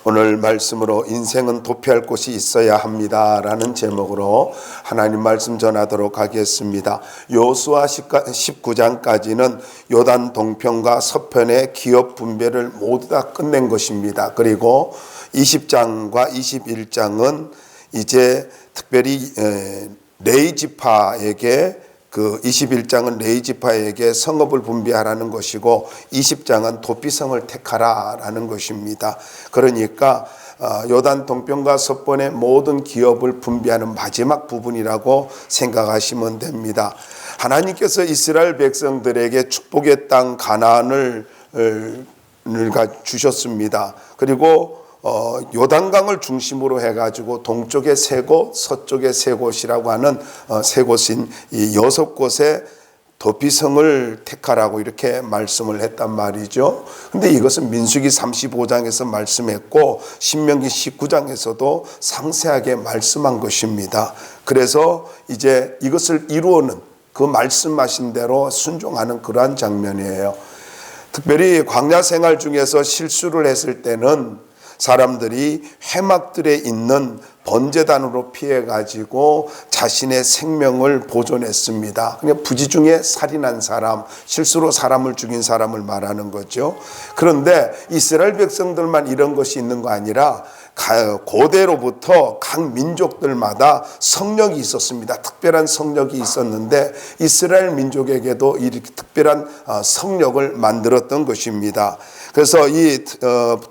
오늘 말씀으로 인생은 도피할 곳이 있어야 합니다 라는 제목으로 하나님 말씀 전하도록 하겠습니다. 여호수아 19장까지는 요단 동편과 서편의 기업 분배를 모두 다 끝낸 것입니다. 그리고 20장과 21장은 이제 특별히 레위 지파에게 그 21장은 레위 지파에게 성읍을 분배하라는 것이고 20장은 도피성을 택하라라는 것입니다. 그러니까 요단 동편과 서편의 모든 기업을 분배하는 마지막 부분이라고 생각하시면 됩니다. 하나님께서 이스라엘 백성들에게 축복의 땅 가나안을 주셨습니다. 그리고 요단강을 중심으로 해가지고 동쪽에 세 곳, 서쪽에 세 곳이라고 하는 세 곳인 이 6곳의 도피성을 택하라고 이렇게 말씀을 했단 말이죠. 근데 이것은 민수기 35장에서 말씀했고 신명기 19장에서도 상세하게 말씀한 것입니다. 그래서 이제 이것을 이루어는 그 말씀하신 대로 순종하는 그러한 장면이에요. 특별히 광야 생활 중에서 실수를 했을 때는 사람들이 회막들에 있는 번제단으로 피해가지고 자신의 생명을 보존했습니다. 그냥 부지 중에 살인한 사람, 실수로 사람을 죽인 사람을 말하는 거죠. 그런데 이스라엘 백성들만 이런 것이 있는 거 아니라 고대로부터 각 민족들마다 성령이 있었습니다. 특별한 성령이 있었는데 이스라엘 민족에게도 이렇게 특별한 성령을 만들었던 것입니다. 그래서 이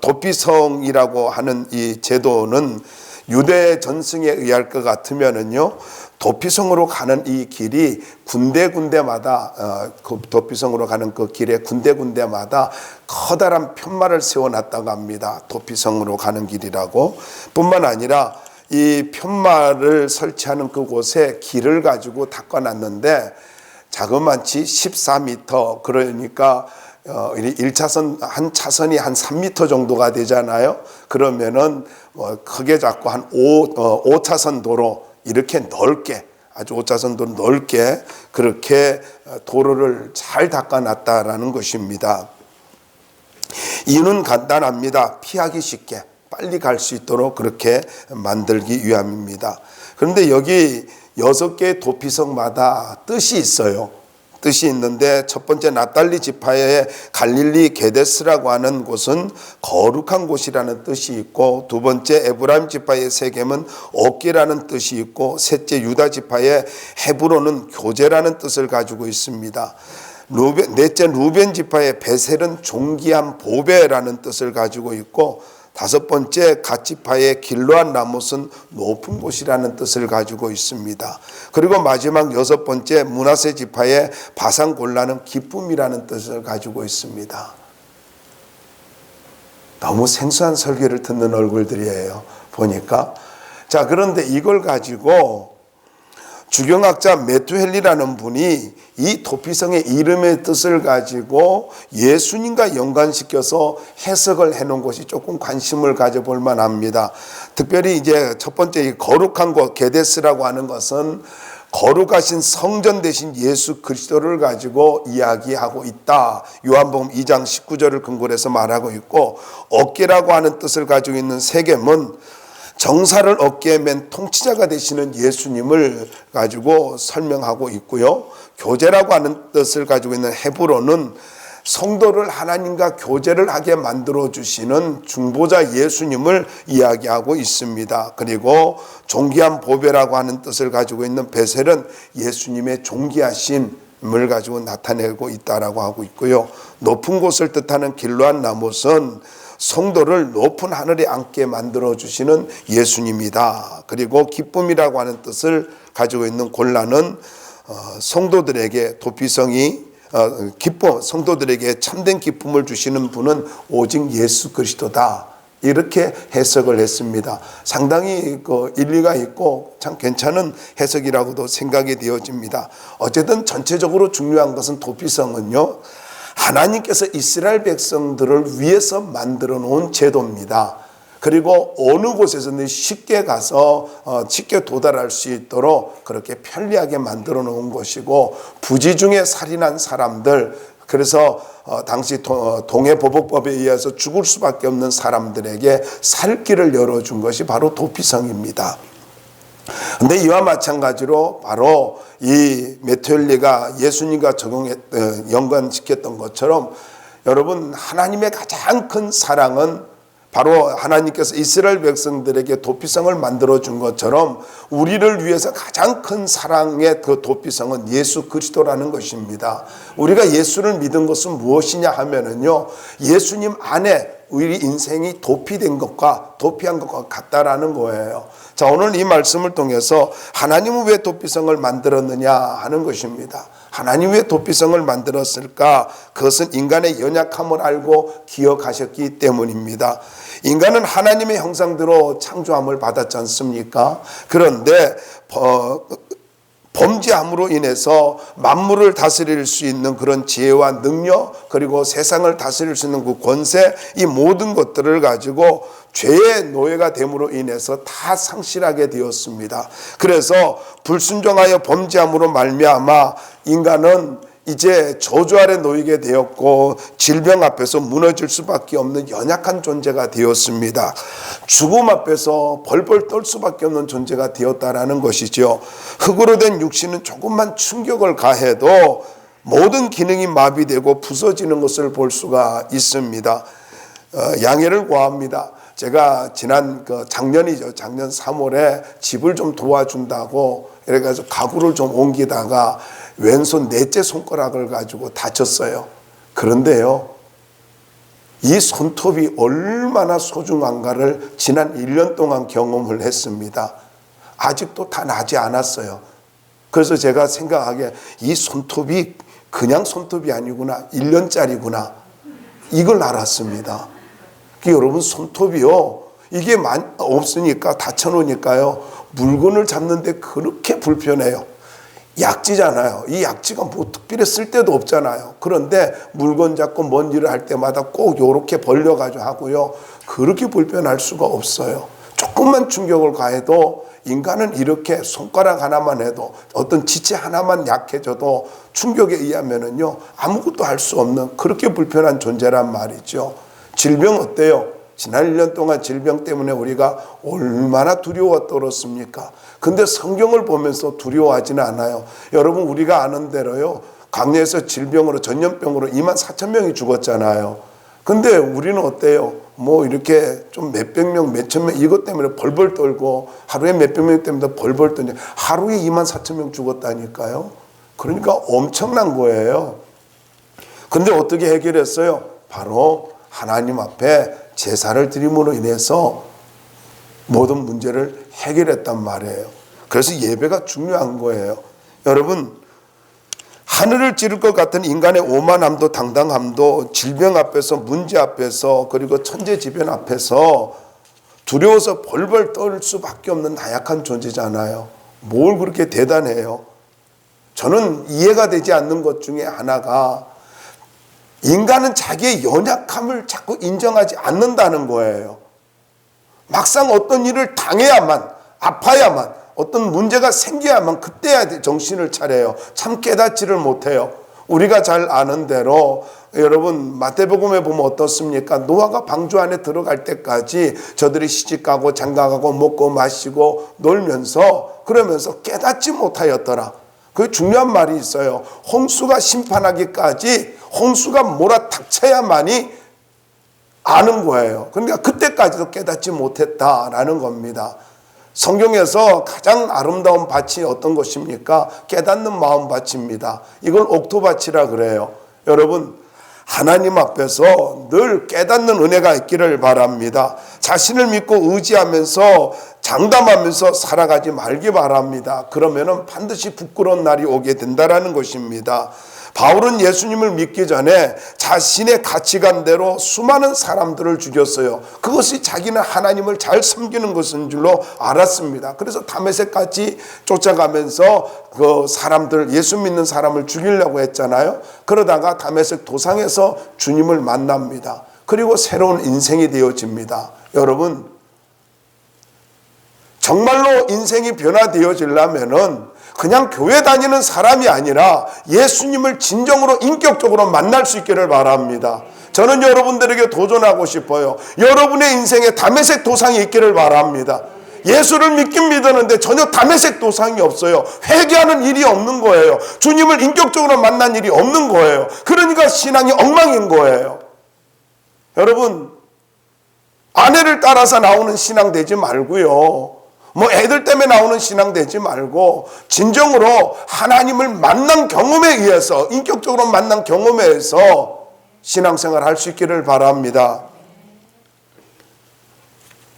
도피성이라고 하는 이 제도는 유대 전승에 의할 것 같으면은요, 도피성으로 가는 이 길이 군데군데마다 그 도피성으로 가는 그 길에 군데군데마다 커다란 편말을 세워놨다고 합니다. 도피성으로 가는 길이라고. 뿐만 아니라 이 편말을 설치하는 그곳에 길을 가지고 닦아놨는데 자그마치 14m, 그러니까 1차선, 한 차선이 한 3m 정도가 되잖아요. 그러면은 크게 잡고 한 5차선 도로 이렇게 넓게, 아주 5차선 도로 넓게 그렇게 도로를 잘 닦아놨다라는 것입니다. 이유는 간단합니다. 피하기 쉽게 빨리 갈 수 있도록 그렇게 만들기 위함입니다. 그런데 여기 6개의 도피성마다 뜻이 있어요. 뜻이 있는데 첫 번째 납달리 지파의 갈릴리 게데스라고 하는 곳은 거룩한 곳이라는 뜻이 있고, 두 번째 에브라임 지파의 세겜은 얻기라는 뜻이 있고, 셋째 유다 지파의 헤브론은 교제라는 뜻을 가지고 있습니다. 넷째 루벤 지파의 베셀은 존귀한 보배라는 뜻을 가지고 있고, 다섯 번째 갓 지파의 길르앗 라못은 높은 곳이라는 뜻을 가지고 있습니다. 그리고 마지막 6번째 므낫세 지파의 바산 골라는 기쁨이라는 뜻을 가지고 있습니다. 너무 생소한 설교를 듣는 얼굴들이에요, 보니까. 자, 그런데 이걸 가지고 주경학자 메투헬리라는 분이 이 도피성의 이름의 뜻을 가지고 예수님과 연관시켜서 해석을 해놓은 것이 조금 관심을 가져볼 만합니다. 특별히 이제 첫 번째 이 거룩한 곳 게데스라고 하는 것은 거룩하신 성전 대신 예수 그리스도를 가지고 이야기하고 있다. 요한복음 2장 19절을 근거로 해서 말하고 있고, 얻기라고 하는 뜻을 가지고 있는 세겜은 정사를 어깨에 맨 통치자가 되시는 예수님을 가지고 설명하고 있고요. 교제라고 하는 뜻을 가지고 있는 헤브론은 성도를 하나님과 교제를 하게 만들어 주시는 중보자 예수님을 이야기하고 있습니다. 그리고 존귀한 보배라고 하는 뜻을 가지고 있는 베셀은 예수님의 존귀하심을 가지고 나타내고 있다라고 하고 있고요. 높은 곳을 뜻하는 길르앗 라못은 성도를 높은 하늘에 앉게 만들어주시는 예수님이다. 그리고 기쁨이라고 하는 뜻을 가지고 있는 골라는 성도들에게 도피성이 기쁨, 성도들에게 참된 기쁨을 주시는 분은 오직 예수 그리스도다. 이렇게 해석을 했습니다. 상당히 일리가 있고 참 괜찮은 해석이라고도 생각이 되어집니다. 어쨌든 전체적으로 중요한 것은 도피성은요, 하나님께서 이스라엘 백성들을 위해서 만들어 놓은 제도입니다. 그리고 어느 곳에서든 쉽게 가서 쉽게 도달할 수 있도록 그렇게 편리하게 만들어 놓은 것이고, 부지 중에 살인한 사람들, 그래서 당시 동해보복법에 의해서 죽을 수밖에 없는 사람들에게 살 길을 열어준 것이 바로 도피성입니다. 근데 이와 마찬가지로 바로 이 메텔리가 예수님과 연관시켰던 것처럼 여러분, 하나님의 가장 큰 사랑은 바로 하나님께서 이스라엘 백성들에게 도피성을 만들어준 것처럼 우리를 위해서 가장 큰 사랑의 그 도피성은 예수 그리스도라는 것입니다. 우리가 예수를 믿은 것은 무엇이냐 하면은요, 예수님 안에 우리 인생이 도피된 것과 도피한 것과 같다라는 거예요. 자, 오늘 이 말씀을 통해서 하나님은 왜 도피성을 만들었느냐 하는 것입니다. 하나님 왜 도피성을 만들었을까? 그것은 인간의 연약함을 알고 기억하셨기 때문입니다. 인간은 하나님의 형상대로 창조함을 받았지 않습니까? 그런데 범죄함으로 인해서 만물을 다스릴 수 있는 그런 지혜와 능력, 그리고 세상을 다스릴 수 있는 그 권세, 이 모든 것들을 가지고 죄의 노예가 됨으로 인해서 다 상실하게 되었습니다. 그래서 불순종하여 범죄함으로 말미암아 인간은 이제 저주 아래 놓이게 되었고 질병 앞에서 무너질 수밖에 없는 연약한 존재가 되었습니다. 죽음 앞에서 벌벌 떨 수밖에 없는 존재가 되었다라는 것이죠. 흙으로 된 육신은 조금만 충격을 가해도 모든 기능이 마비되고 부서지는 것을 볼 수가 있습니다. 양해를 구합니다. 제가 작년이죠. 작년 3월에 집을 좀 도와준다고 이래가지고 가구를 좀 옮기다가 왼손 넷째 손가락을 가지고 다쳤어요. 그런데요, 이 손톱이 얼마나 소중한가를 지난 1년 동안 경험을 했습니다. 아직도 다 나지 않았어요. 그래서 제가 생각하기에 이 손톱이 그냥 손톱이 아니구나, 1년짜리구나, 이걸 알았습니다. 여러분, 손톱이요, 이게 없으니까 다쳐놓으니까요, 물건을 잡는데 그렇게 불편해요. 약지잖아요. 이 약지가 뭐 특별히 쓸 데도 없잖아요. 그런데 물건 잡고 먼 일을 할 때마다 꼭 이렇게 벌려가지고 하고요, 그렇게 불편할 수가 없어요. 조금만 충격을 가해도 인간은 이렇게 손가락 하나만 해도, 어떤 지체 하나만 약해져도 충격에 의하면은요 아무것도 할 수 없는 그렇게 불편한 존재란 말이죠. 질병 어때요? 지난 1년 동안 질병 때문에 우리가 얼마나 두려워 떨었습니까? 근데 성경을 보면서 두려워하지는 않아요. 여러분, 우리가 아는 대로요, 강야에서 질병으로, 전염병으로 24,000명이 죽었잖아요. 근데 우리는 어때요? 뭐 이렇게 좀 몇백 명, 몇천 명 이것 때문에 벌벌 떨고, 하루에 몇백 명 때문에 벌벌 떨니 하루에 24,000명 죽었다니까요. 그러니까 엄청난 거예요. 근데 어떻게 해결했어요? 바로 하나님 앞에 제사를 드림으로 인해서 모든 문제를 해결했단 말이에요. 그래서 예배가 중요한 거예요. 여러분, 하늘을 찌를 것 같은 인간의 오만함도 당당함도 질병 앞에서, 문제 앞에서, 그리고 천재지변 앞에서 두려워서 벌벌 떨 수밖에 없는 나약한 존재잖아요. 뭘 그렇게 대단해요? 저는 이해가 되지 않는 것 중에 하나가, 인간은 자기의 연약함을 자꾸 인정하지 않는다는 거예요. 막상 어떤 일을 당해야만, 아파야만, 어떤 문제가 생겨야만 그때야 정신을 차려요. 참 깨닫지를 못해요. 우리가 잘 아는 대로 여러분, 마태복음에 보면 어떻습니까? 노아가 방주 안에 들어갈 때까지 저들이 시집가고 장가가고 먹고 마시고 놀면서, 그러면서 깨닫지 못하였더라. 그 중요한 말이 있어요. 홍수가 심판하기까지, 홍수가 몰아닥쳐야만이 아는 거예요. 그러니까 그때까지도 깨닫지 못했다라는 겁니다. 성경에서 가장 아름다운 밭이 어떤 것입니까? 깨닫는 마음 밭입니다. 이걸 옥토밭이라 그래요. 여러분, 하나님 앞에서 늘 깨닫는 은혜가 있기를 바랍니다. 자신을 믿고 의지하면서 장담하면서 살아가지 말기 바랍니다. 그러면은 반드시 부끄러운 날이 오게 된다라는 것입니다. 바울은 예수님을 믿기 전에 자신의 가치관대로 수많은 사람들을 죽였어요. 그것이 자기는 하나님을 잘 섬기는 것인 줄로 알았습니다. 그래서 다메섹까지 쫓아가면서 그 사람들, 예수 믿는 사람을 죽이려고 했잖아요. 그러다가 다메섹 도상에서 주님을 만납니다. 그리고 새로운 인생이 되어집니다. 여러분, 정말로 인생이 변화되어지려면은 그냥 교회 다니는 사람이 아니라 예수님을 진정으로 인격적으로 만날 수 있기를 바랍니다. 저는 여러분들에게 도전하고 싶어요. 여러분의 인생에 다메섹 도상이 있기를 바랍니다. 예수를 믿긴 믿었는데 전혀 다메섹 도상이 없어요. 회개하는 일이 없는 거예요. 주님을 인격적으로 만난 일이 없는 거예요. 그러니까 신앙이 엉망인 거예요. 여러분, 아내를 따라서 나오는 신앙 되지 말고요. 뭐 애들 때문에 나오는 신앙 되지 말고 진정으로 하나님을 만난 경험에 의해서, 인격적으로 만난 경험에 의해서 신앙생활 할 수 있기를 바랍니다.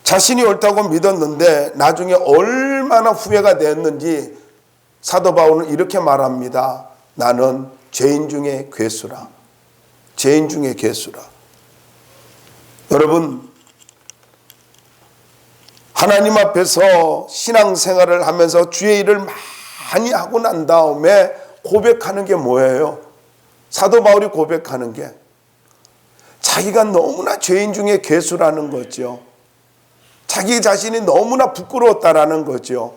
자신이 옳다고 믿었는데 나중에 얼마나 후회가 됐는지 사도 바울은 이렇게 말합니다. 나는 죄인 중에 괴수라. 죄인 중에 괴수라. 여러분, 하나님 앞에서 신앙생활을 하면서 주의 일을 많이 하고 난 다음에 고백하는 게 뭐예요? 사도 바울이 고백하는 게 자기가 너무나 죄인 중에 괴수라는 거죠. 자기 자신이 너무나 부끄러웠다라는 거죠.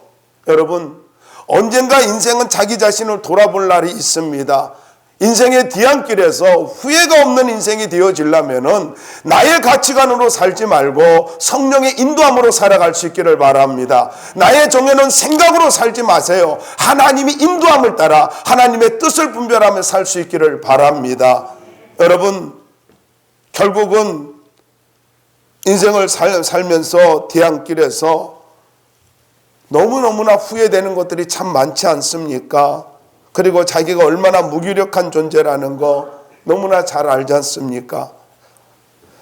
여러분, 언젠가 인생은 자기 자신을 돌아볼 날이 있습니다. 인생의 뒤안길에서 후회가 없는 인생이 되어지려면은 나의 가치관으로 살지 말고 성령의 인도함으로 살아갈 수 있기를 바랍니다. 나의 정해놓은 생각으로 살지 마세요. 하나님이 인도함을 따라 하나님의 뜻을 분별하며 살 수 있기를 바랍니다. 여러분, 결국은 인생을 살면서 뒤안길에서 너무너무나 후회되는 것들이 참 많지 않습니까? 그리고 자기가 얼마나 무기력한 존재라는 거 너무나 잘 알지 않습니까?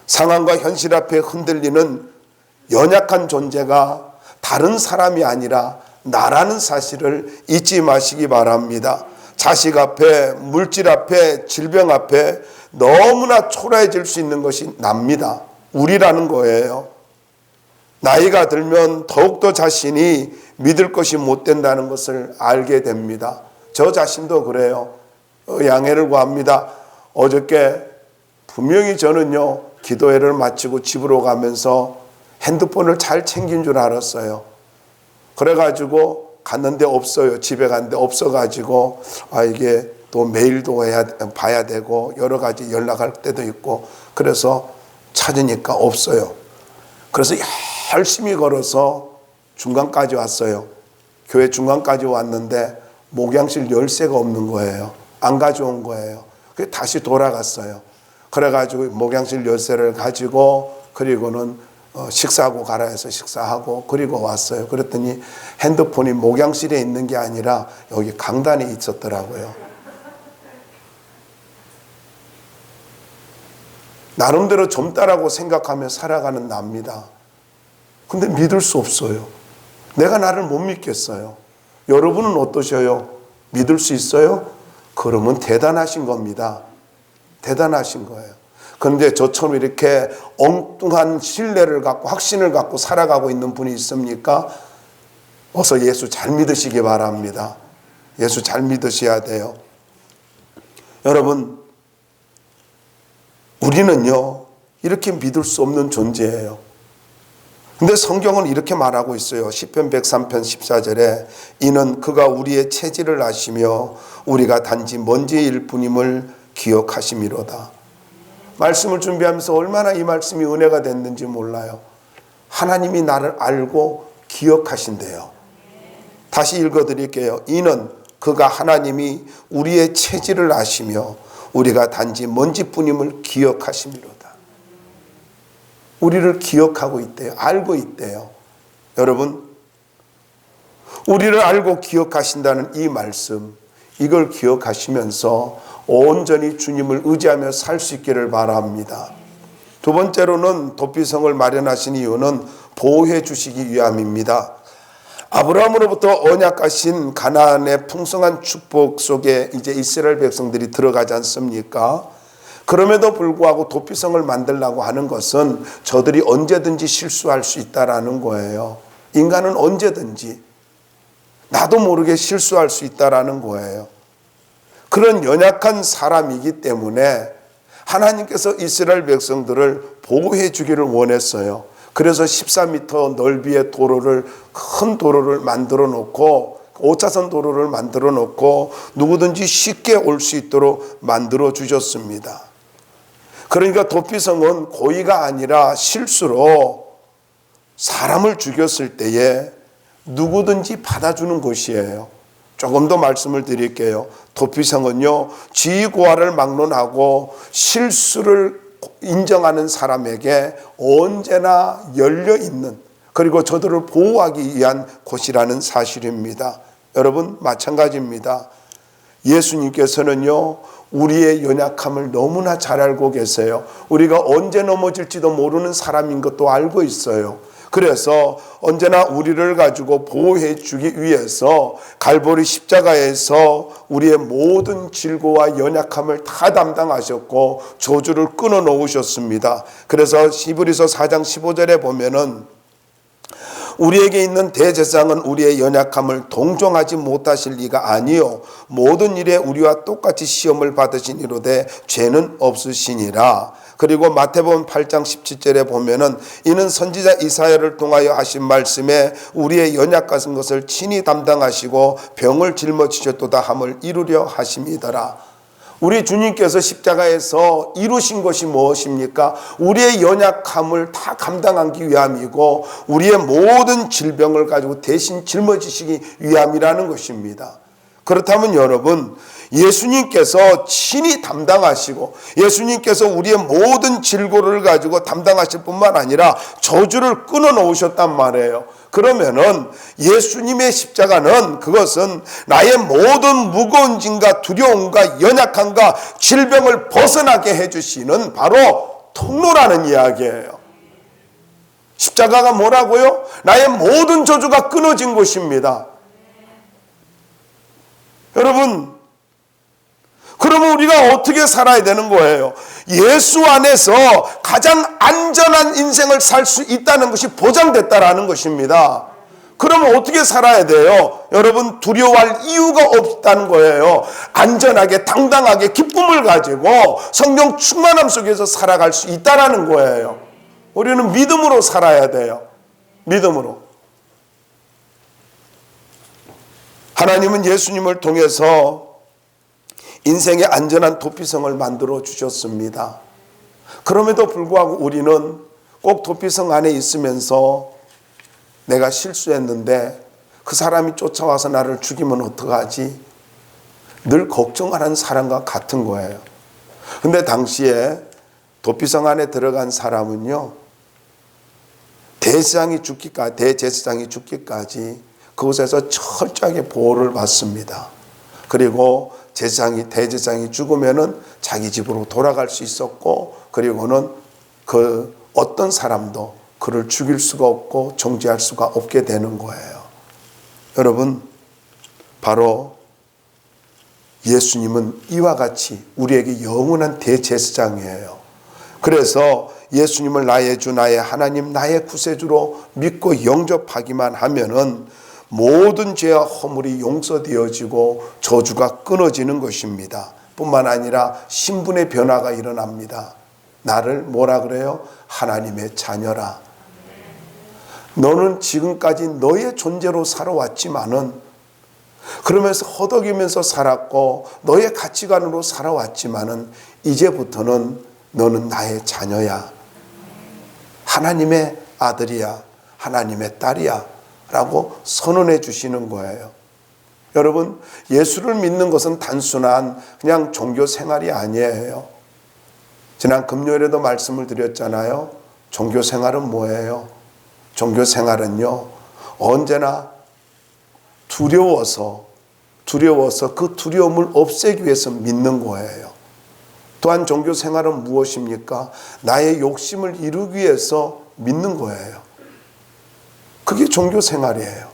상황과 현실 앞에 흔들리는 연약한 존재가 다른 사람이 아니라 나라는 사실을 잊지 마시기 바랍니다. 자식 앞에, 물질 앞에, 질병 앞에 너무나 초라해질 수 있는 것이 납니다. 우리라는 거예요. 나이가 들면 더욱더 자신이 믿을 것이 못 된다는 것을 알게 됩니다. 저 자신도 그래요. 양해를 구합니다. 어저께 분명히 저는요, 기도회를 마치고 집으로 가면서 핸드폰을 잘 챙긴 줄 알았어요. 그래가지고 갔는데 없어요. 집에 갔는데 없어가지고 이게 또 메일도 봐야 되고 여러 가지 연락할 때도 있고 그래서 찾으니까 없어요. 그래서 열심히 걸어서 중간까지 왔어요. 교회 중간까지 왔는데 목양실 열쇠가 없는 거예요. 안 가져온 거예요. 그래서 다시 돌아갔어요. 그래가지고 목양실 열쇠를 가지고 그리고는 식사하고 가라 해서 식사하고 그리고 왔어요. 그랬더니 핸드폰이 목양실에 있는 게 아니라 여기 강단에 있었더라고요. 나름대로 젊다라고 생각하며 살아가는 납니다. 근데 믿을 수 없어요. 내가 나를 못 믿겠어요. 여러분은 어떠셔요? 믿을 수 있어요? 그러면 대단하신 겁니다. 대단하신 거예요. 그런데 저처럼 이렇게 엉뚱한 신뢰를 갖고 확신을 갖고 살아가고 있는 분이 있습니까? 어서 예수 잘 믿으시기 바랍니다. 예수 잘 믿으셔야 돼요. 여러분, 우리는요, 이렇게 믿을 수 없는 존재예요. 근데 성경은 이렇게 말하고 있어요. 시편 103편 14절에 이는 그가 우리의 체질을 아시며 우리가 단지 먼지일 뿐임을 기억하심이로다. 말씀을 준비하면서 얼마나 이 말씀이 은혜가 됐는지 몰라요. 하나님이 나를 알고 기억하신대요. 다시 읽어드릴게요. 이는 그가 하나님이 우리의 체질을 아시며 우리가 단지 먼지뿐임을 기억하심이로다. 우리를 기억하고 있대요. 알고 있대요. 여러분, 우리를 알고 기억하신다는 이 말씀, 이걸 기억하시면서 온전히 주님을 의지하며 살 수 있기를 바랍니다. 두 번째로는 도피성을 마련하신 이유는 보호해 주시기 위함입니다. 아브라함으로부터 언약하신 가나안의 풍성한 축복 속에 이제 이스라엘 백성들이 들어가지 않습니까? 그럼에도 불구하고 도피성을 만들려고 하는 것은 저들이 언제든지 실수할 수 있다라는 거예요. 인간은 언제든지 나도 모르게 실수할 수 있다라는 거예요. 그런 연약한 사람이기 때문에 하나님께서 이스라엘 백성들을 보호해 주기를 원했어요. 그래서 14m 넓이의 도로를, 큰 도로를 만들어 놓고 5차선 도로를 만들어 놓고 누구든지 쉽게 올 수 있도록 만들어 주셨습니다. 그러니까 도피성은 고의가 아니라 실수로 사람을 죽였을 때에 누구든지 받아주는 곳이에요. 조금 더 말씀을 드릴게요. 도피성은요, 지위고하를 막론하고 실수를 인정하는 사람에게 언제나 열려있는, 그리고 저들을 보호하기 위한 곳이라는 사실입니다. 여러분, 마찬가지입니다. 예수님께서는요, 우리의 연약함을 너무나 잘 알고 계세요. 우리가 언제 넘어질지도 모르는 사람인 것도 알고 있어요. 그래서 언제나 우리를 가지고 보호해 주기 위해서 갈보리 십자가에서 우리의 모든 질고와 연약함을 다 담당하셨고 저주를 끊어 놓으셨습니다. 그래서 히브리서 4장 15절에 보면은 우리에게 있는 대제사장은 우리의 연약함을 동정하지 못하실 리가 아니요 모든 일에 우리와 똑같이 시험을 받으시니로되 죄는 없으시니라. 그리고 마태복음 8장 17절에 보면은 이는 선지자 이사야를 통하여 하신 말씀에 우리의 연약 같은 것을 친히 담당하시고 병을 짊어지셨도다 함을 이루려 하심이더라. 우리 주님께서 십자가에서 이루신 것이 무엇입니까? 우리의 연약함을 다 감당하기 위함이고 우리의 모든 질병을 가지고 대신 짊어지시기 위함이라는 것입니다. 그렇다면 여러분, 예수님께서 친히 담당하시고 예수님께서 우리의 모든 질고를 가지고 담당하실 뿐만 아니라 저주를 끊어 놓으셨단 말이에요. 그러면은 예수님의 십자가는 그것은 나의 모든 무거운 짐과 두려움과 연약함과 질병을 벗어나게 해주시는 바로 통로라는 이야기예요. 십자가가 뭐라고요? 나의 모든 저주가 끊어진 곳입니다. 여러분, 그러면 우리가 어떻게 살아야 되는 거예요? 예수 안에서 가장 안전한 인생을 살 수 있다는 것이 보장됐다라는 것입니다. 그러면 어떻게 살아야 돼요? 여러분, 두려워할 이유가 없다는 거예요. 안전하게 당당하게 기쁨을 가지고 성령 충만함 속에서 살아갈 수 있다는 거예요. 우리는 믿음으로 살아야 돼요. 믿음으로. 하나님은 예수님을 통해서 인생의 안전한 도피성을 만들어 주셨습니다. 그럼에도 불구하고 우리는 꼭 도피성 안에 있으면서 내가 실수했는데 그 사람이 쫓아와서 나를 죽이면 어떡하지? 늘 걱정하는 사람과 같은 거예요. 근데 당시에 도피성 안에 들어간 사람은요, 대제사장이 죽기까지 그곳에서 철저하게 보호를 받습니다. 그리고 대제사장이 죽으면은 자기 집으로 돌아갈 수 있었고, 그리고는 그 어떤 사람도 그를 죽일 수가 없고 정죄할 수가 없게 되는 거예요. 여러분, 바로 예수님은 이와 같이 우리에게 영원한 대제사장이에요. 그래서 예수님을 나의 주, 나의 하나님, 나의 구세주로 믿고 영접하기만 하면은 모든 죄와 허물이 용서되어지고 저주가 끊어지는 것입니다. 뿐만 아니라 신분의 변화가 일어납니다. 나를 뭐라 그래요? 하나님의 자녀라. 너는 지금까지 너의 존재로 살아왔지만은, 그러면서 허덕이면서 살았고 너의 가치관으로 살아왔지만은 이제부터는 너는 나의 자녀야. 하나님의 아들이야. 하나님의 딸이야. 라고 선언해 주시는 거예요. 여러분, 예수를 믿는 것은 단순한 그냥 종교 생활이 아니에요. 지난 금요일에도 말씀을 드렸잖아요. 종교 생활은 뭐예요? 종교 생활은요, 언제나 두려워서 그 두려움을 없애기 위해서 믿는 거예요. 또한 종교 생활은 무엇입니까? 나의 욕심을 이루기 위해서 믿는 거예요. 그게 종교 생활이에요.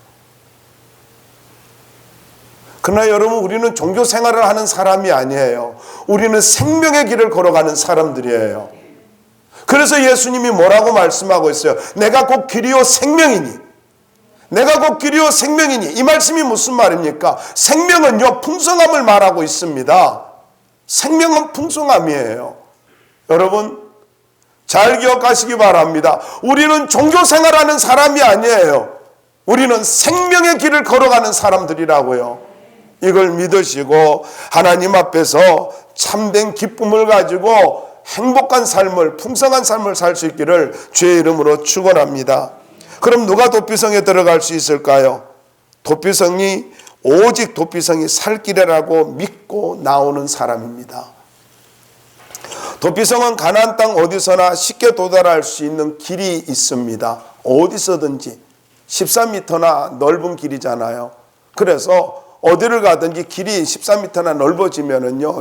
그러나 여러분, 우리는 종교 생활을 하는 사람이 아니에요. 우리는 생명의 길을 걸어가는 사람들이에요. 그래서 예수님이 뭐라고 말씀하고 있어요? 내가 곧 길이요 생명이니. 내가 곧 길이요 생명이니. 이 말씀이 무슨 말입니까? 생명은요, 풍성함을 말하고 있습니다. 생명은 풍성함이에요. 여러분, 잘 기억하시기 바랍니다. 우리는 종교생활하는 사람이 아니에요. 우리는 생명의 길을 걸어가는 사람들이라고요. 이걸 믿으시고 하나님 앞에서 참된 기쁨을 가지고 행복한 삶을, 풍성한 삶을 살 수 있기를 주의 이름으로 축원합니다. 그럼 누가 도피성에 들어갈 수 있을까요? 오직 도피성이 살 길이라고 믿고 나오는 사람입니다. 도피성은 가나안 땅 어디서나 쉽게 도달할 수 있는 길이 있습니다. 어디서든지 13m나 넓은 길이잖아요. 그래서 어디를 가든지 길이 13m나 넓어지면은요,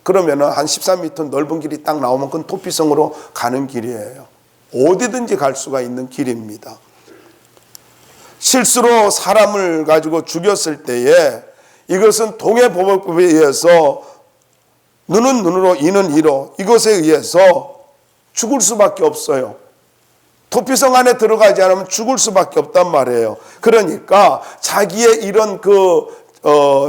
그러면은 한 13m 넓은 길이 딱 나오면 그건 도피성으로 가는 길이에요. 어디든지 갈 수가 있는 길입니다. 실수로 사람을 가지고 죽였을 때에 이것은 동해보복법에 의해서 눈은 눈으로 이는 이로 이것에 의해서 죽을 수밖에 없어요. 도피성 안에 들어가지 않으면 죽을 수밖에 없단 말이에요. 그러니까 자기의 이런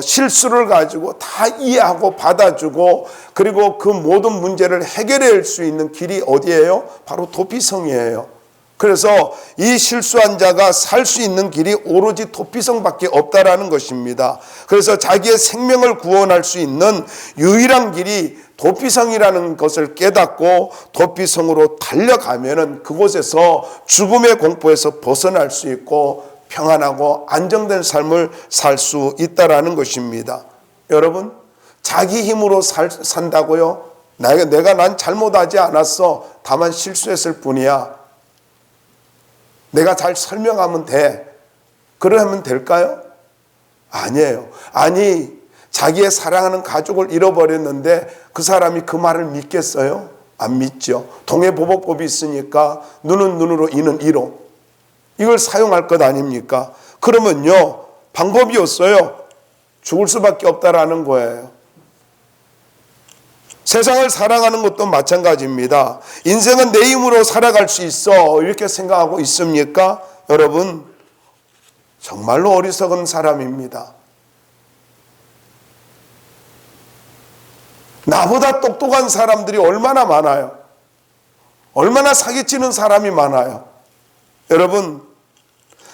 실수를 가지고 다 이해하고 받아주고 그리고 그 모든 문제를 해결할 수 있는 길이 어디예요? 바로 도피성이에요. 그래서 이 실수한 자가 살 수 있는 길이 오로지 도피성밖에 없다라는 것입니다. 그래서 자기의 생명을 구원할 수 있는 유일한 길이 도피성이라는 것을 깨닫고 도피성으로 달려가면은 그곳에서 죽음의 공포에서 벗어날 수 있고 평안하고 안정된 삶을 살 수 있다라는 것입니다. 여러분, 자기 힘으로 산다고요? 난 잘못하지 않았어. 다만 실수했을 뿐이야. 내가 잘 설명하면 돼. 그러면 될까요? 아니에요. 아니, 자기의 사랑하는 가족을 잃어버렸는데 그 사람이 그 말을 믿겠어요? 안 믿죠. 동해보복법이 있으니까 눈은 눈으로 이는 이로 이걸 사용할 것 아닙니까? 그러면요, 방법이 없어요. 죽을 수밖에 없다라는 거예요. 세상을 사랑하는 것도 마찬가지입니다. 인생은 내 힘으로 살아갈 수 있어 이렇게 생각하고 있습니까? 여러분, 정말로 어리석은 사람입니다. 나보다 똑똑한 사람들이 얼마나 많아요. 얼마나 사기치는 사람이 많아요. 여러분,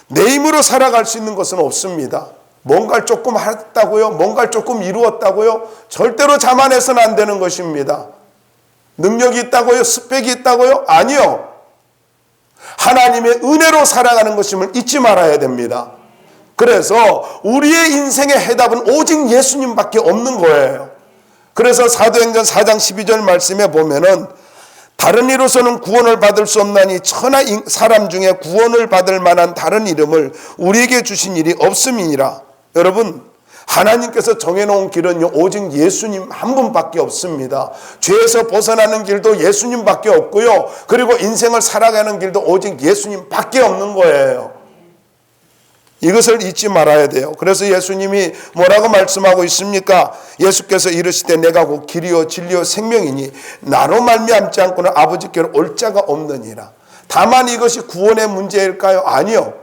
내 힘으로 살아갈 수 있는 것은 없습니다. 뭔가를 조금 했다고요? 뭔가를 조금 이루었다고요? 절대로 자만해서는 안 되는 것입니다. 능력이 있다고요? 스펙이 있다고요? 아니요. 하나님의 은혜로 살아가는 것임을 잊지 말아야 됩니다. 그래서 우리의 인생의 해답은 오직 예수님밖에 없는 거예요. 그래서 사도행전 4장 12절 말씀에 보면은 다른 이로서는 구원을 받을 수 없나니 천하 사람 중에 구원을 받을 만한 다른 이름을 우리에게 주신 일이 없음이니라. 여러분, 하나님께서 정해놓은 길은요, 오직 예수님 한 분밖에 없습니다. 죄에서 벗어나는 길도 예수님밖에 없고요, 그리고 인생을 살아가는 길도 오직 예수님밖에 없는 거예요. 이것을 잊지 말아야 돼요. 그래서 예수님이 뭐라고 말씀하고 있습니까? 예수께서 이르시되 내가 곧 길이요 진리요 생명이니 나로 말미암지 않고는 아버지께로 올 자가 없느니라. 다만 이것이 구원의 문제일까요? 아니요.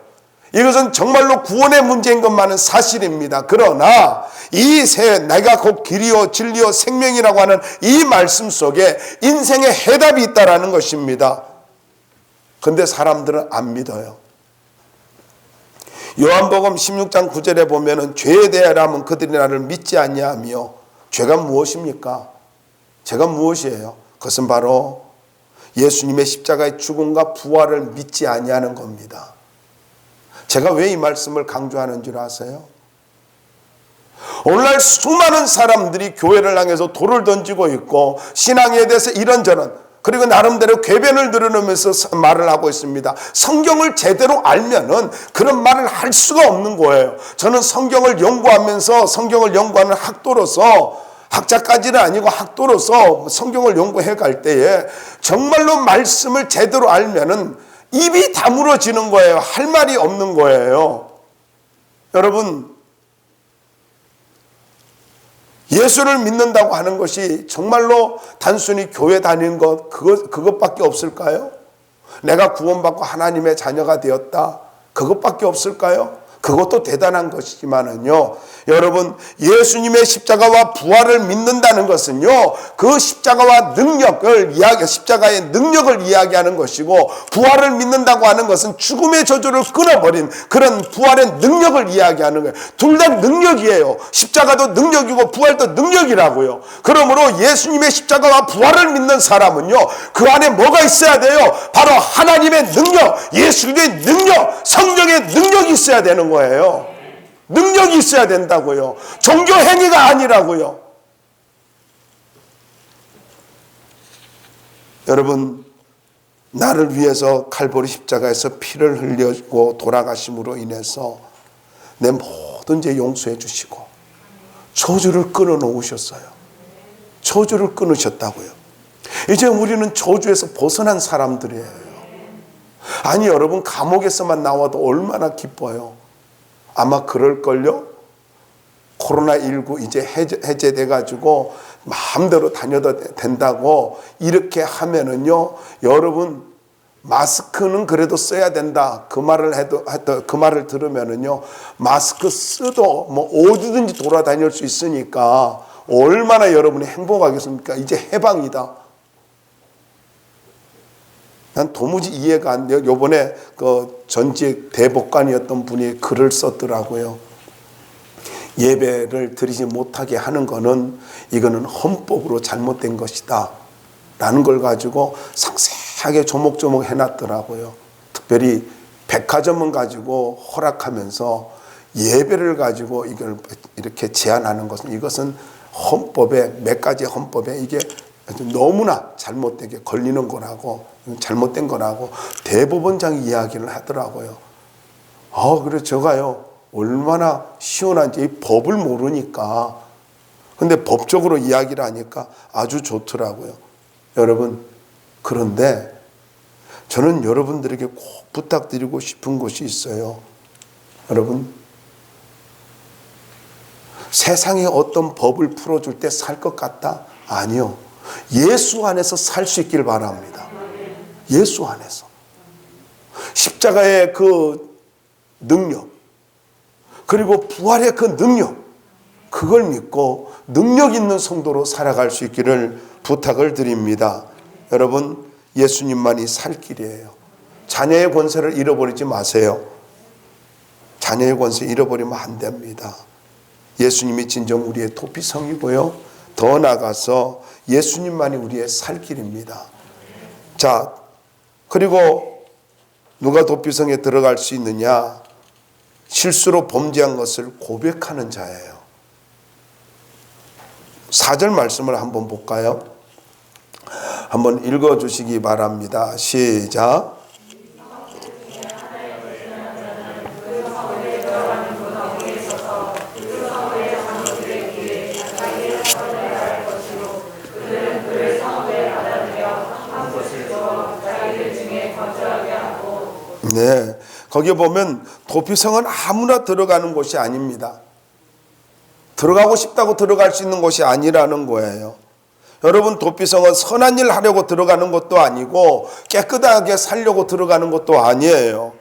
이것은 정말로 구원의 문제인 것만은 사실입니다. 그러나 내가 곧 길이요 진리요 생명이라고 하는 이 말씀 속에 인생의 해답이 있다라는 것입니다. 근데 사람들은 안 믿어요. 요한복음 16장 9절에 보면은 죄에 대하여라면 그들이 나를 믿지 아니하며, 죄가 무엇입니까? 죄가 무엇이에요? 그것은 바로 예수님의 십자가의 죽음과 부활을 믿지 아니하는 겁니다. 제가 왜 이 말씀을 강조하는 줄 아세요? 오늘날 수많은 사람들이 교회를 향해서 돌을 던지고 있고 신앙에 대해서 이런저런 그리고 나름대로 궤변을 드러내면서 말을 하고 있습니다. 성경을 제대로 알면은 그런 말을 할 수가 없는 거예요. 저는 성경을 연구하면서 성경을 연구하는 학도로서, 학자까지는 아니고 학도로서 성경을 연구해 갈 때에 정말로 말씀을 제대로 알면은 입이 다물어지는 거예요. 할 말이 없는 거예요. 여러분, 예수를 믿는다고 하는 것이 정말로 단순히 교회 다니는 것, 그것밖에 없을까요? 내가 구원받고 하나님의 자녀가 되었다, 그것밖에 없을까요? 그것도 대단한 것이지만은요, 여러분, 예수님의 십자가와 부활을 믿는다는 것은요, 그 십자가와 십자가의 능력을 이야기하는 것이고, 부활을 믿는다고 하는 것은 죽음의 저주를 끊어버린 그런 부활의 능력을 이야기하는 거예요. 둘 다 능력이에요. 십자가도 능력이고 부활도 능력이라고요. 그러므로 예수님의 십자가와 부활을 믿는 사람은요, 그 안에 뭐가 있어야 돼요? 바로 하나님의 능력, 예수님의 능력, 성령의 능력이 있어야 되는 거예요. 능력이 있어야 된다고요. 종교 행위가 아니라고요. 여러분, 나를 위해서 칼보리 십자가에서 피를 흘리고 돌아가심으로 인해서 내 모든 죄 용서해 주시고 저주를 끊어 놓으셨어요. 저주를 끊으셨다고요. 이제 우리는 저주에서 벗어난 사람들이에요. 아니, 여러분, 감옥에서만 나와도 얼마나 기뻐요. 아마 그럴걸요? 코로나19 이제 해제돼가지고 마음대로 다녀도 된다고 이렇게 하면은요, 여러분, 마스크는 그래도 써야 된다. 그 말을 들으면은요, 마스크 써도 뭐 어디든지 돌아다닐 수 있으니까 얼마나 여러분이 행복하겠습니까? 이제 해방이다. 난 도무지 이해가 안 돼요. 요번에 그 전직 대법관이었던 분이 글을 썼더라고요. 예배를 드리지 못하게 하는 거는 이거는 헌법으로 잘못된 것이다 라는 걸 가지고 상세하게 조목조목 해놨더라고요. 특별히 백화점은 가지고 허락하면서 예배를 가지고 이걸 이렇게 제한하는 것은, 이것은 헌법에, 몇 가지 헌법에 이게 너무나 잘못되게 걸리는 거라고, 잘못된 거라고 대법원장이 이야기를 하더라고요. 그래, 저가요, 얼마나 시원한지, 이 법을 모르니까. 근데 법적으로 이야기를 하니까 아주 좋더라고요. 여러분, 그런데 저는 여러분들에게 꼭 부탁드리고 싶은 것이 있어요. 여러분, 세상에 어떤 법을 풀어줄 때 살 것 같다? 아니요. 예수 안에서 살 수 있길 바랍니다. 예수 안에서. 십자가의 그 능력, 그리고 부활의 그 능력, 그걸 믿고 능력 있는 성도로 살아갈 수 있기를 부탁을 드립니다. 여러분, 예수님만이 살 길이에요. 자녀의 권세를 잃어버리지 마세요. 자녀의 권세 잃어버리면 안 됩니다. 예수님이 진정 우리의 도피성이고요, 더 나아가서 예수님만이 우리의 살 길입니다. 자, 그리고 누가 도피성에 들어갈 수 있느냐? 실수로 범죄한 것을 고백하는 자예요. 4절 말씀을 한번 볼까요? 한번 읽어주시기 바랍니다. 시작. 네, 거기에 보면 도피성은 아무나 들어가는 곳이 아닙니다. 들어가고 싶다고 들어갈 수 있는 곳이 아니라는 거예요. 여러분, 도피성은 선한 일 하려고 들어가는 것도 아니고 깨끗하게 살려고 들어가는 것도 아니에요.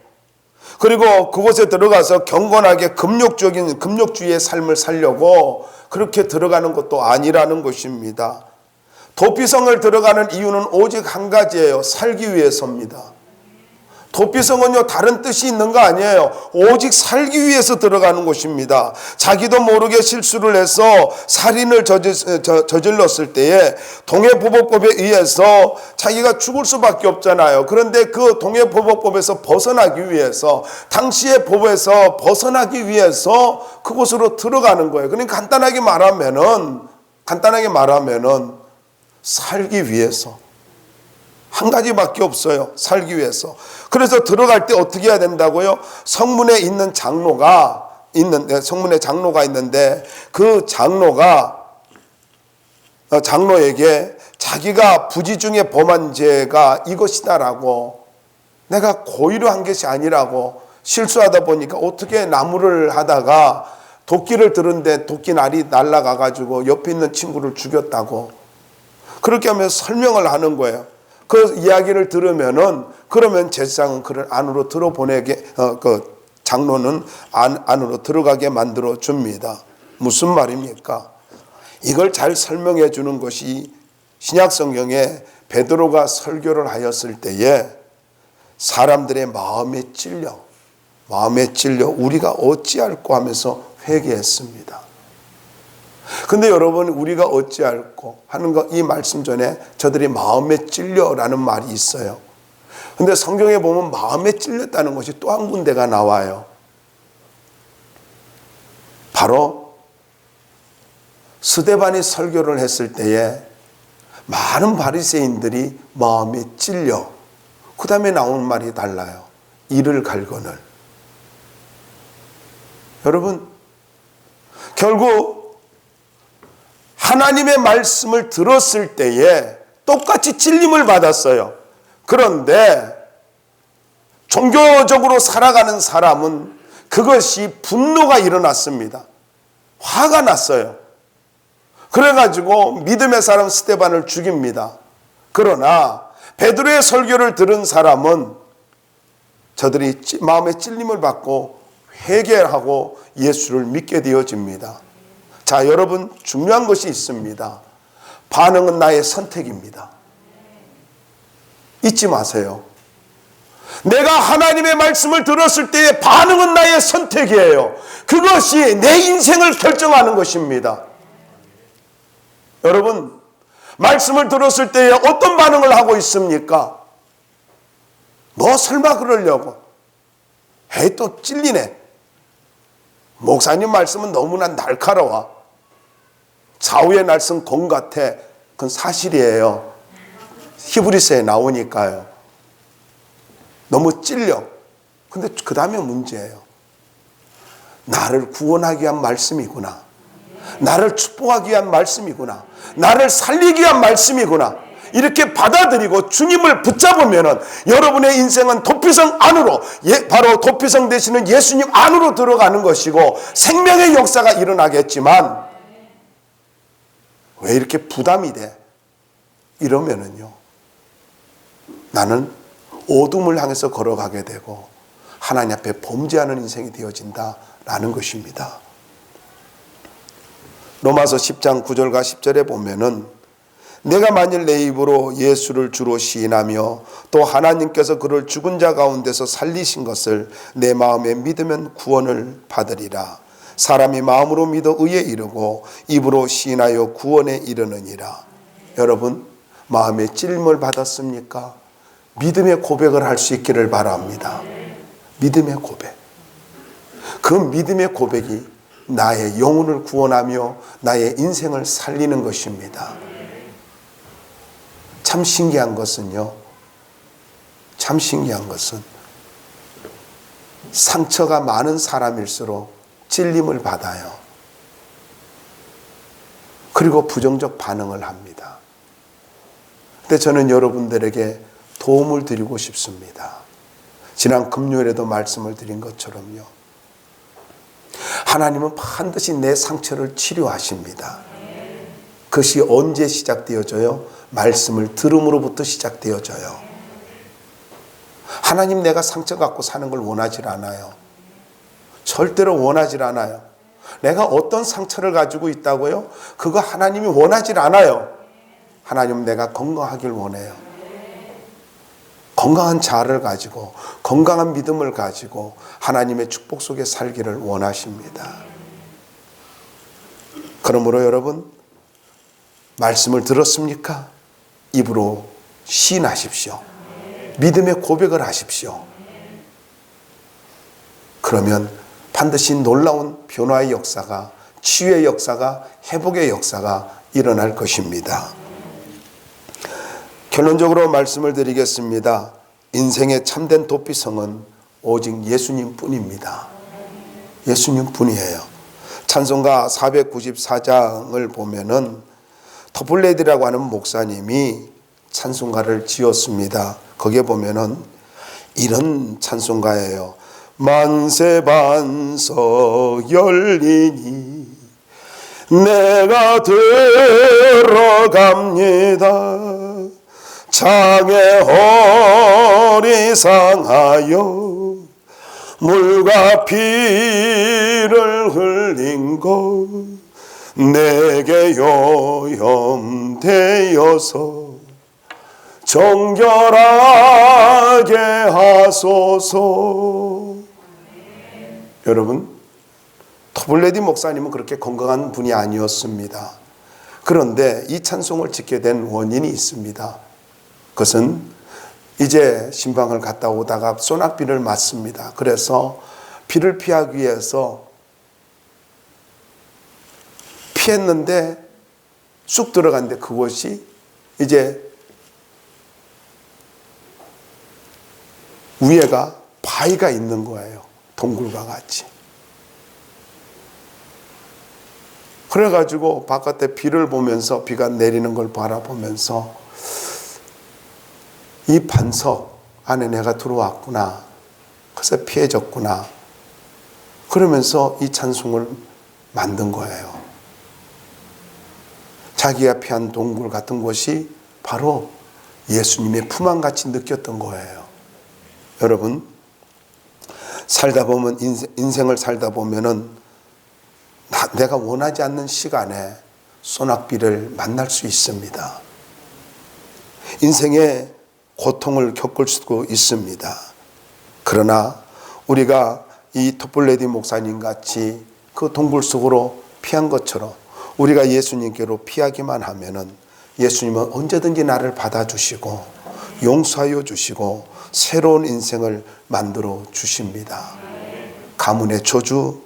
그리고 그곳에 들어가서 경건하게 금욕주의의 삶을 살려고 그렇게 들어가는 것도 아니라는 것입니다. 도피성을 들어가는 이유는 오직 한 가지예요. 살기 위해서입니다. 도피성은요, 다른 뜻이 있는 거 아니에요. 오직 살기 위해서 들어가는 곳입니다. 자기도 모르게 실수를 해서 살인을 저질렀을 때에 동해보복법에 의해서 자기가 죽을 수밖에 없잖아요. 그런데 그 동해보복법에서 벗어나기 위해서, 당시의 법에서 벗어나기 위해서 그곳으로 들어가는 거예요. 그러니까 간단하게 말하면은 살기 위해서. 한 가지밖에 없어요. 살기 위해서. 그래서 들어갈 때 어떻게 해야 된다고요? 성문에 장로가 있는데 그 장로에게 자기가 부지 중에 범한 죄가 이것이다라고, 내가 고의로 한 것이 아니라고, 실수하다 보니까 어떻게 나무를 하다가 도끼를 들은데 도끼날이 날아가가지고 옆에 있는 친구를 죽였다고, 그렇게 하면서 설명을 하는 거예요. 그 이야기를 들으면은, 그러면 제사장은 그를 안으로 들어보내게, 장로는 안으로 들어가게 만들어 줍니다. 무슨 말입니까? 이걸 잘 설명해 주는 것이 신약 성경에 베드로가 설교를 하였을 때에 사람들의 마음에 찔려 우리가 어찌할꼬 하면서 회개했습니다. 근데 여러분, 우리가 어찌할꼬 하는 거, 이 말씀 전에 저들이 마음에 찔려라는 말이 있어요. 근데 성경에 보면 마음에 찔렸다는 것이 또 한 군데가 나와요. 바로 스데반이 설교를 했을 때에 많은 바리새인들이 마음에 찔려, 그 다음에 나오는 말이 달라요. 이를 갈거늘. 여러분, 결국 하나님의 말씀을 들었을 때에 똑같이 찔림을 받았어요. 그런데 종교적으로 살아가는 사람은 그것이 분노가 일어났습니다. 화가 났어요. 그래가지고 믿음의 사람 스데반을 죽입니다. 그러나 베드로의 설교를 들은 사람은 저들이 마음에 찔림을 받고 회개하고 예수를 믿게 되어집니다. 자, 여러분, 중요한 것이 있습니다. 반응은 나의 선택입니다. 잊지 마세요. 내가 하나님의 말씀을 들었을 때의 반응은 나의 선택이에요. 그것이 내 인생을 결정하는 것입니다. 여러분, 말씀을 들었을 때에 어떤 반응을 하고 있습니까? 뭐 설마 그러려고. 에이, 또 찔리네. 목사님 말씀은 너무나 날카로워. 좌우의 날선 검 같아. 그건 사실이에요. 히브리서에 나오니까요. 너무 찔려. 근데 그 다음에 문제예요. 나를 구원하기 위한 말씀이구나. 나를 축복하기 위한 말씀이구나. 나를 살리기 위한 말씀이구나. 이렇게 받아들이고 주님을 붙잡으면은 여러분의 인생은 도피성 안으로, 바로 도피성 되시는 예수님 안으로 들어가는 것이고 생명의 역사가 일어나겠지만, 왜 이렇게 부담이 돼? 이러면은요, 나는 어둠을 향해서 걸어가게 되고 하나님 앞에 범죄하는 인생이 되어진다라는 것입니다. 로마서 10장 9절과 10절에 보면은 내가 만일 내 입으로 예수를 주로 시인하며 또 하나님께서 그를 죽은 자 가운데서 살리신 것을 내 마음에 믿으면 구원을 받으리라. 사람이 마음으로 믿어 의에 이르고 입으로 시인하여 구원에 이르느니라. 여러분, 마음에 찔림을 받았습니까? 믿음의 고백을 할 수 있기를 바랍니다. 믿음의 고백. 그 믿음의 고백이 나의 영혼을 구원하며 나의 인생을 살리는 것입니다. 참 신기한 것은요, 참 신기한 것은 상처가 많은 사람일수록 찔림을 받아요. 그리고 부정적 반응을 합니다. 근데 저는 여러분들에게 도움을 드리고 싶습니다. 지난 금요일에도 말씀을 드린 것처럼요, 하나님은 반드시 내 상처를 치료하십니다. 그것이 언제 시작되어져요? 말씀을 들음으로부터 시작되어져요. 하나님, 내가 상처 갖고 사는 걸 원하질 않아요. 절대로 원하질 않아요. 내가 어떤 상처를 가지고 있다고요? 그거 하나님이 원하질 않아요. 하나님은 내가 건강하길 원해요. 건강한 자아를 가지고 건강한 믿음을 가지고 하나님의 축복 속에 살기를 원하십니다. 그러므로 여러분, 말씀을 들었습니까? 입으로 시인하십시오. 믿음의 고백을 하십시오. 그러면 반드시 놀라운 변화의 역사가, 치유의 역사가, 회복의 역사가 일어날 것입니다. 결론적으로 말씀을 드리겠습니다. 인생의 참된 도피성은 오직 예수님 뿐입니다. 예수님 뿐이에요. 찬송가 494장을 보면은 터플레이드라고 하는 목사님이 찬송가를 지었습니다. 거기에 보면은 이런 찬송가예요. 만세 반석 열리니 내가 들어갑니다. 장애 허리 상하여 물과 피를 흘린 것 내게 요염되어서 정결하게 하소서. 여러분, 토블레디 목사님은 그렇게 건강한 분이 아니었습니다. 그런데 이 찬송을 짓게 된 원인이 있습니다. 그것은 이제 신방을 갔다 오다가 소낙비를 맞습니다. 그래서 비를 피하기 위해서 피했는데 쑥 들어갔는데 그곳이 이제 위에가 바위가 있는 거예요. 동굴과 같이. 그래가지고 바깥에 비를 보면서, 비가 내리는 걸 바라보면서 이 반석 안에 내가 들어왔구나. 그래서 피해졌구나. 그러면서 이 찬송을 만든 거예요. 자기가 피한 동굴 같은 곳이 바로 예수님의 품안같이 느꼈던 거예요. 여러분, 살다 보면 인생을 살다 보면은 내가 원하지 않는 시간에 소낙비를 만날 수 있습니다. 인생의 고통을 겪을 수도 있습니다. 그러나 우리가 이 토플레디 목사님 같이 그 동굴 속으로 피한 것처럼 우리가 예수님께로 피하기만 하면은 예수님은 언제든지 나를 받아주시고 용서하여 주시고 새로운 인생을 만들어 주십니다. 가문의 저주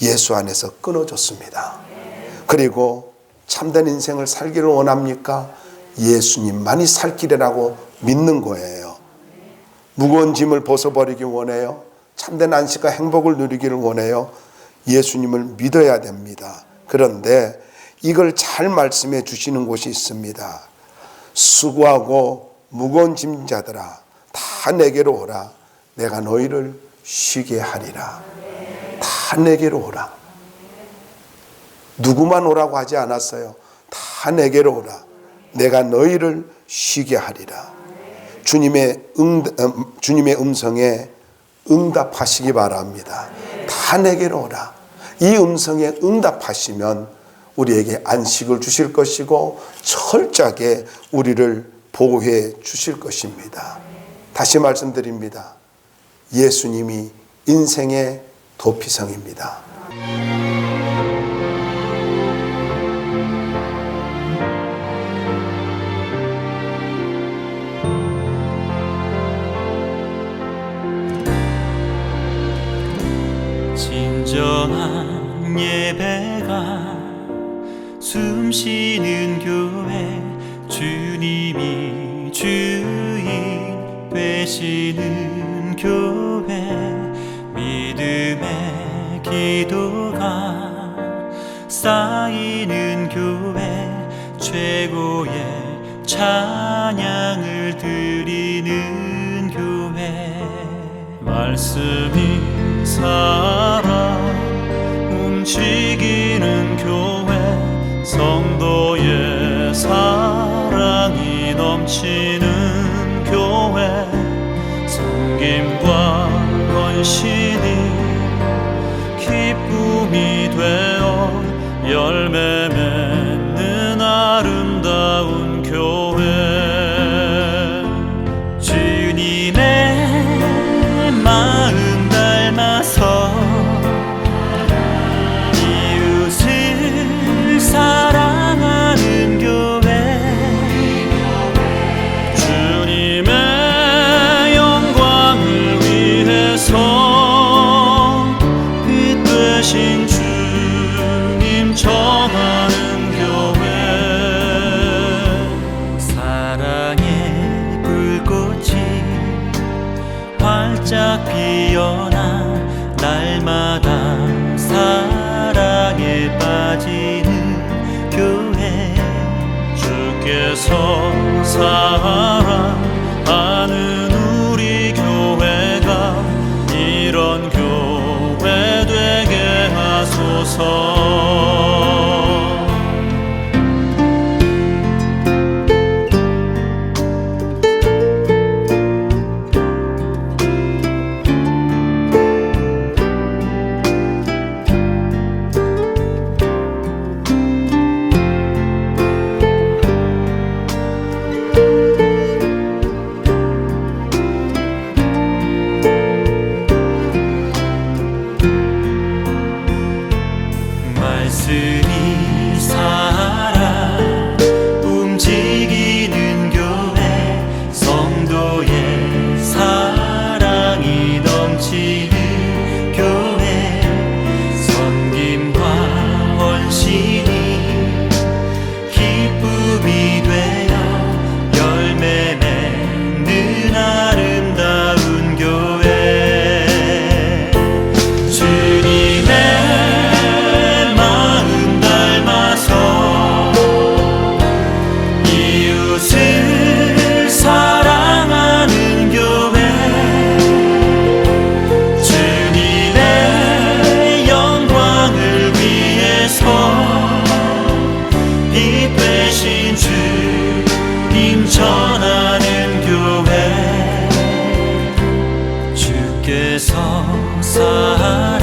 예수 안에서 끊어졌습니다. 그리고 참된 인생을 살기를 원합니까? 예수님만이 살 길이라고 믿는 거예요. 무거운 짐을 벗어버리기 원해요? 참된 안식과 행복을 누리기를 원해요? 예수님을 믿어야 됩니다. 그런데 이걸 잘 말씀해 주시는 곳이 있습니다. 수고하고 무거운 짐자들아 다 내게로 오라. 내가 너희를 쉬게 하리라. 다 내게로 오라. 누구만 오라고 하지 않았어요. 다 내게로 오라. 내가 너희를 쉬게 하리라. 주님의 음성에 응답하시기 바랍니다. 다 내게로 오라. 이 음성에 응답하시면 우리에게 안식을 주실 것이고 철저하게 우리를 보호해 주실 것입니다. 다시 말씀드립니다. 예수님이 인생의 도피성입니다. 진정한 예배가 숨쉬는 교회 주님이 주인 되시는 교회 믿음의 기도가 쌓이는 교회 최고의 찬양을 드리는 교회 말씀이 살아 움직이는 교회 성도의 사랑이 넘치는 교회 섬김과 헌신이 기쁨이 되어 열매 맺는 아름다운 교회 주님의 마음 닮아서 이웃을 사랑하는 교회 주님의 영광을 위해서 빛 되신 주님 전하는 교회 사랑의 불꽃이 활짝 피어나 날마다 사랑에 빠지는 교회 주께서 사랑하는 우리 교회가 이런 교회 되게 하소서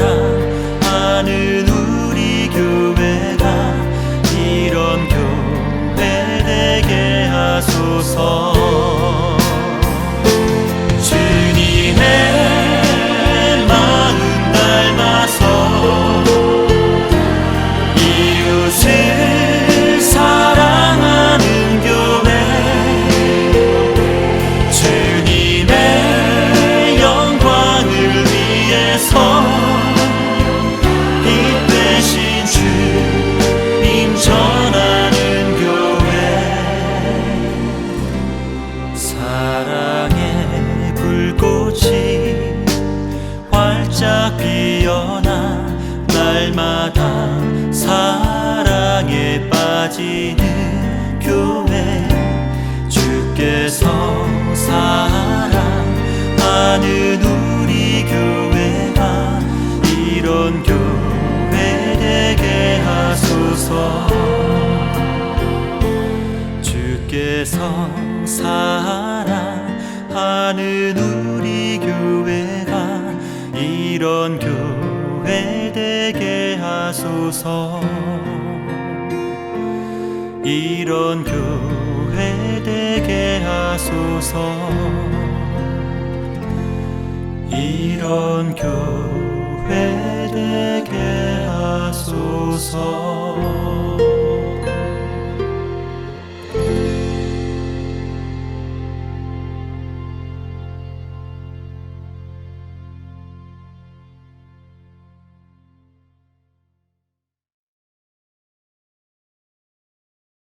사랑하는 우리 교회가 이런 교회 되게 하소서. 주님의 마음 닮아서 이웃을 사랑하는 교회, 주님의 영광을 위해서 빛 되신 주님 전하는 교회. 사랑의 불꽃이 활짝 피어나 날마다 사랑에 빠지는 교회, 주께서 사랑하는 우리 교회가 이런 교회 되게 하소서. 주께서 사랑하는 우리 교회가 이런 교회 되게 하소서. 이런 교회 되게 하소서. 이런 교회 되게 하소서.